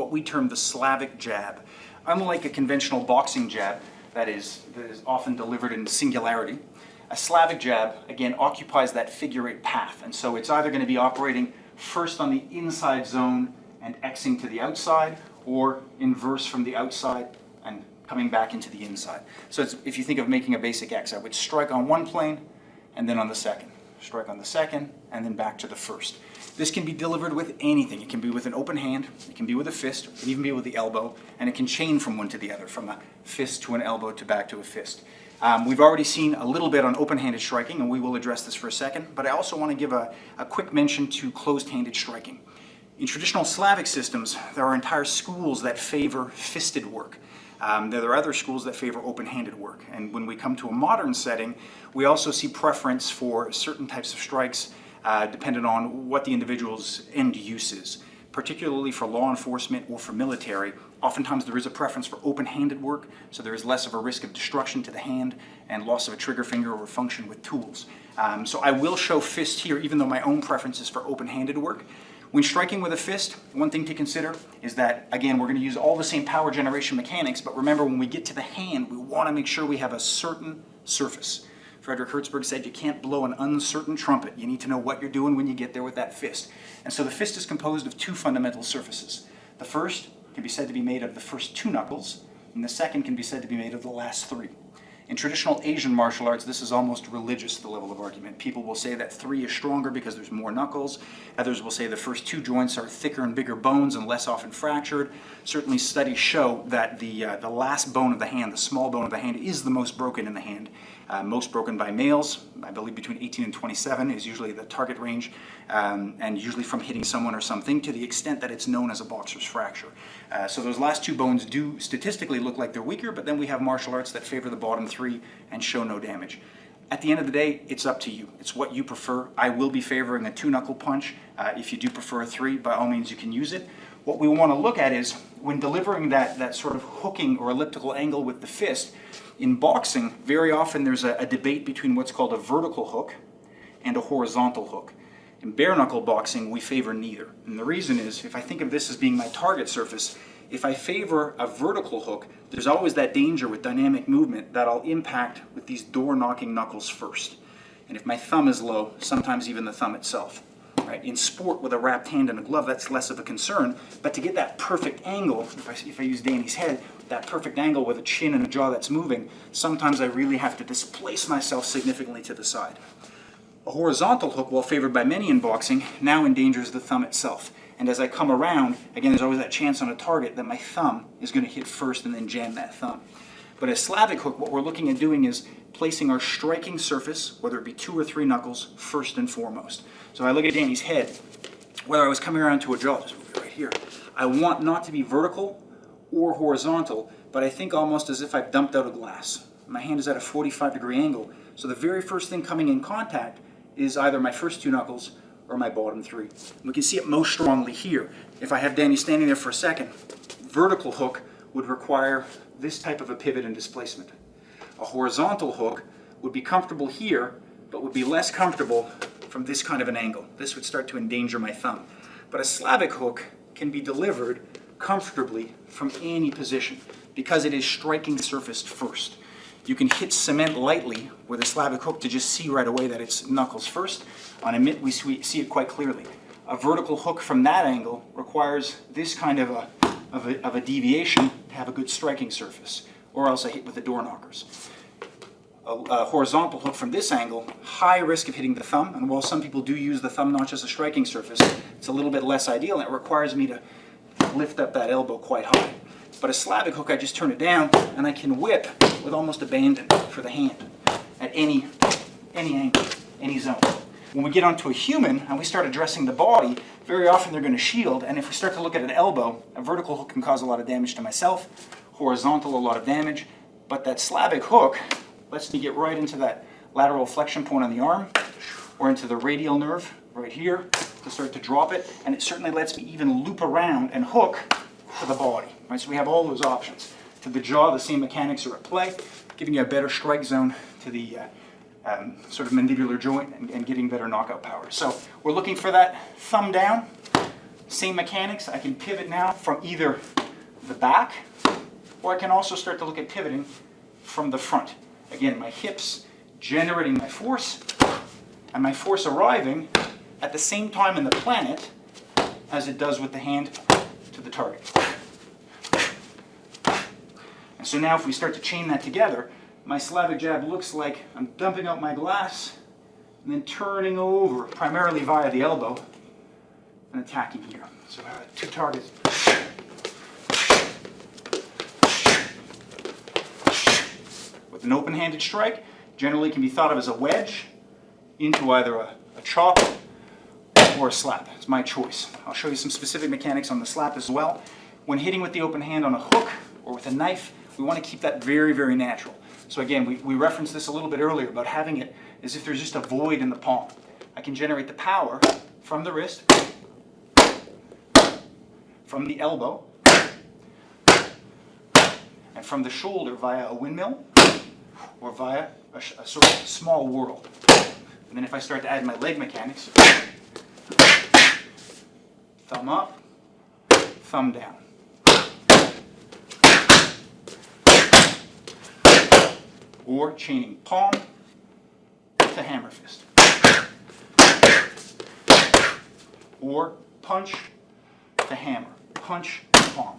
what we term the Slavik Jab. Unlike a conventional boxing jab that is often delivered in singularity, a Slavik jab, again, occupies that figure-8 path. And so it's either going to be operating first on the inside zone and Xing to the outside, or inverse from the outside and coming back into the inside. So if you think of making a basic X, I would strike on one plane and then on the second. Strike on the second and then back to the first. This can be delivered with anything. It can be with an open hand, it can be with a fist, it can even be with the elbow, and it can chain from one to the other, from a fist to an elbow to back to a fist. We've already seen a little bit on open-handed striking, and we will address this for a second, but I also want to give a quick mention to closed-handed striking. In traditional Slavic systems, there are entire schools that favor fisted work. There are other schools that favor open-handed work. And when we come to a modern setting, we also see preference for certain types of strikes dependent on what the individual's end use is. Particularly for law enforcement or for military, oftentimes there is a preference for open-handed work, so there is less of a risk of destruction to the hand and loss of a trigger finger or function with tools. So I will show fist here, even though my own preference is for open-handed work. When striking with a fist, one thing to consider is that, again, we're going to use all the same power generation mechanics, but remember, when we get to the hand, we want to make sure we have a certain surface. Frederick Hertzberg said you can't blow an uncertain trumpet. You need to know what you're doing when you get there with that fist. And so the fist is composed of two fundamental surfaces. The first can be said to be made of the first 2 knuckles, and the second can be said to be made of the last 3. In traditional Asian martial arts, this is almost religious, the level of argument. People will say that 3 is stronger because there's more knuckles. Others will say the first 2 joints are thicker and bigger bones and less often fractured. Certainly studies show that the last bone of the hand, the small bone of the hand, is the most broken in the hand. Most broken by males, I believe between 18 and 27 is usually the target range, and usually from hitting someone or something, to the extent that it's known as a boxer's fracture. So those last 2 bones do statistically look like they're weaker, but then we have martial arts that favor the bottom 3 and show no damage. At the end of the day, it's up to you. It's what you prefer. I will be favoring a 2-knuckle punch. If you do prefer a 3, by all means you can use it. What we want to look at is, when delivering that sort of hooking or elliptical angle with the fist, in boxing, very often there's a debate between what's called a vertical hook and a horizontal hook. In bare knuckle boxing, we favor neither. And the reason is, if I think of this as being my target surface, if I favor a vertical hook, there's always that danger with dynamic movement that I'll impact with these door-knocking knuckles first. And if my thumb is low, sometimes even the thumb itself. Right? In sport, with a wrapped hand and a glove, that's less of a concern. But to get that perfect angle, if I use Danny's head, that perfect angle with a chin and a jaw that's moving, sometimes I really have to displace myself significantly to the side. A horizontal hook, while favored by many in boxing, now endangers the thumb itself. And as I come around, again, there's always that chance on a target that my thumb is going to hit first and then jam that thumb. But a Slavik hook, what we're looking at doing is placing our striking surface, whether it be 2 or 3 knuckles, first and foremost. So if I look at Danny's head, whether I was coming around to a jaw, just move it right here, I want not to be vertical or horizontal, but I think almost as if I've dumped out a glass. My hand is at a 45-degree angle, so the very first thing coming in contact is either my first 2 knuckles or my bottom 3. We can see it most strongly here. If I have Danny standing there for a second, vertical hook would require this type of a pivot and displacement. A horizontal hook would be comfortable here, but would be less comfortable from this kind of an angle. This would start to endanger my thumb. But a Slavik hook can be delivered comfortably from any position because it is striking surfaced first. You can hit cement lightly with a Slavik hook to just see right away that it's knuckles first. On a mitt, we see it quite clearly. A vertical hook from that angle requires this kind of a deviation to have a good striking surface, or else I hit with the door knockers. A horizontal hook from this angle, high risk of hitting the thumb, and while some people do use the thumb notch as a striking surface, it's a little bit less ideal, and it requires me to lift up that elbow quite high. But a Slavik hook, I just turn it down, and I can whip with almost abandon for the hand at any angle, any zone. When we get onto a human and we start addressing the body, very often they're going to shield, and if we start to look at an elbow, a vertical hook can cause a lot of damage to myself, horizontal a lot of damage, but that Slavik hook lets me get right into that lateral flexion point on the arm, or into the radial nerve right here to start to drop it, and it certainly lets me even loop around and hook to the body. Right? So we have all those options. To the jaw, the same mechanics are at play, giving you a better strike zone to the sort of mandibular joint and getting better knockout power. So we're looking for that thumb down, Same mechanics, I can pivot now from either the back, or I can also start to look at pivoting from the front. Again, my hips generating my force, and my force arriving at the same time in the planet as it does with the hand to the target. And so now if we start to chain that together, my Slavik jab looks like I'm dumping out my glass and then turning over, primarily via the elbow, and attacking here. So I have 2 targets. With an open-handed strike, generally can be thought of as a wedge into either a chop or a slap. It's my choice. I'll show you some specific mechanics on the slap as well. When hitting with the open hand on a hook or with a knife, we want to keep that very, very natural. So again, we referenced this a little bit earlier about having it as if there's just a void in the palm. I can generate the power from the wrist, from the elbow, and from the shoulder via a windmill or via a sort of small whirl. And then if I start to add my leg mechanics, thumb up, thumb down. Or chaining palm to hammer fist. Or punch to hammer, punch to palm.